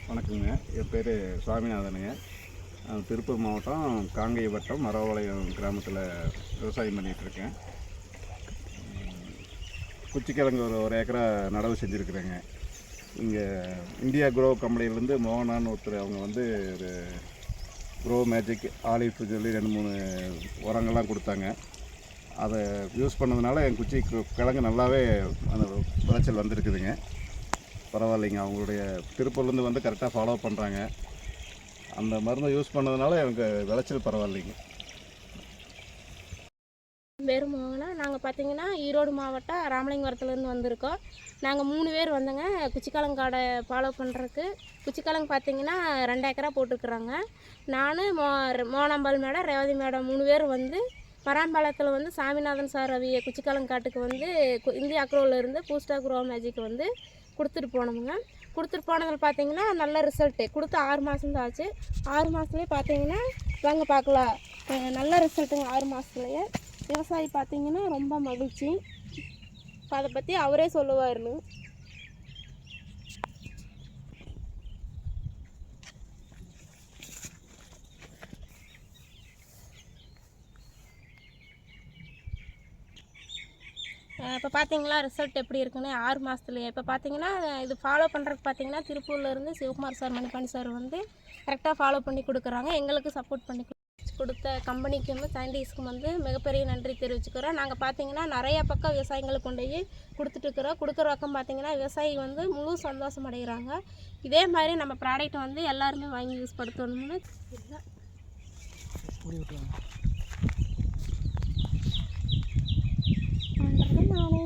வணக்கங்க. என் பேர் சுவாமிநாதனுங்க. திருப்பூர் மாவட்டம் காங்கேய வட்டம் மரவாளையம் கிராமத்தில் விவசாயம் பண்ணிகிட்ருக்கேன். குச்சிக்கிழங்கு ஒரு ஏக்கரா நடவு செஞ்சுருக்குறேங்க. இங்கே இந்தியா க்ரோ கம்பெனிலேருந்து மோகனான்னு ஒருத்தர் அவங்க வந்து ஒரு க்ரோ மேஜிக் ஆலிவ் சொல்லி 2-3 உரங்கள்லாம் கொடுத்தாங்க. அதை யூஸ் பண்ணதுனால என் குச்சி கிழங்கு நல்லாவே அந்த விளைச்சல் வந்துருக்குதுங்க. பரவாயில்லைங்க. அவங்களுடைய திருப்பூர்லேருந்து வந்து கரெக்டாக ஃபாலோ பண்ணுறாங்க. அந்த மருந்தை யூஸ் பண்ணதுனால எனக்கு விளைச்சல் பரவாயில்லைங்க. பேர் மோகனா. நாங்கள் பார்த்தீங்கன்னா ஈரோடு மாவட்டம் ராமலிங்கபுரத்துலேருந்து வந்திருக்கோம். நாங்கள் 3 பேர் வந்தோங்க குச்சிக்கிழங்கு காடை ஃபாலோ பண்ணுறதுக்கு. குச்சிக்கிழங்கு பார்த்தீங்கன்னா 2 ஏக்கரா போட்டுருக்குறாங்க. நான் மோகனாம்பாள் மேடம், ரேவதி மேடம் 3 பேர் வந்து பராம்பாளத்தில் வந்து சாமிநாதன் சார் அவிய குச்சிக்கிழங்கு காட்டுக்கு வந்து இந்தியா அக்ரோவிலேருந்து பூஸ்டா க்ரோ மேஜிக் வந்து கொடுத்துட்டு போனோமுங்க. கொடுத்துட்டு போனதில் பார்த்தீங்கன்னா நல்ல ரிசல்ட்டு கொடுத்து 6 மாதம் தான் ஆச்சு. 6 மாதத்துலேயே பார்த்தீங்கன்னா வாங்க பார்க்கலாம், நல்ல ரிசல்ட்டுங்க. 6 மாதத்துலேயே விவசாயி பார்த்தீங்கன்னா ரொம்ப மகிழ்ச்சி. அதை பற்றி அவரே சொல்லுவாருன்னு. இப்போ பார்த்தீங்களா ரிசல்ட் எப்படி இருக்குன்னு 6 மாதத்துலேயே. இப்போ பார்த்தீங்கன்னா இது ஃபாலோ பண்ணுறதுக்கு பார்த்தீங்கன்னா திருப்பூர்லேருந்து சிவகுமார் சார், மணிப்பாண்டி சார் வந்து கரெக்டாக ஃபாலோ பண்ணி கொடுக்குறாங்க. எங்களுக்கு சப்போர்ட் பண்ணி கொடுத்த கம்பெனிக்கும் சயின்டிஸ்ட்க்கும் வந்து மிகப்பெரிய நன்றி தெரிவிச்சுக்கிறோம். நாங்கள் பார்த்தீங்கன்னா நிறையா பக்கம் விவசாயிங்களுக்கு கொண்டு போய் கொடுத்துட்ருக்குறோம். கொடுக்குற பக்கம் பார்த்தீங்கன்னா விவசாயி வந்து முழு சந்தோஷம் அடைகிறாங்க. இதே மாதிரி நம்ம ப்ராடக்ட் வந்து எல்லாருமே வாங்கி யூஸ் படுத்தணும்னு நானே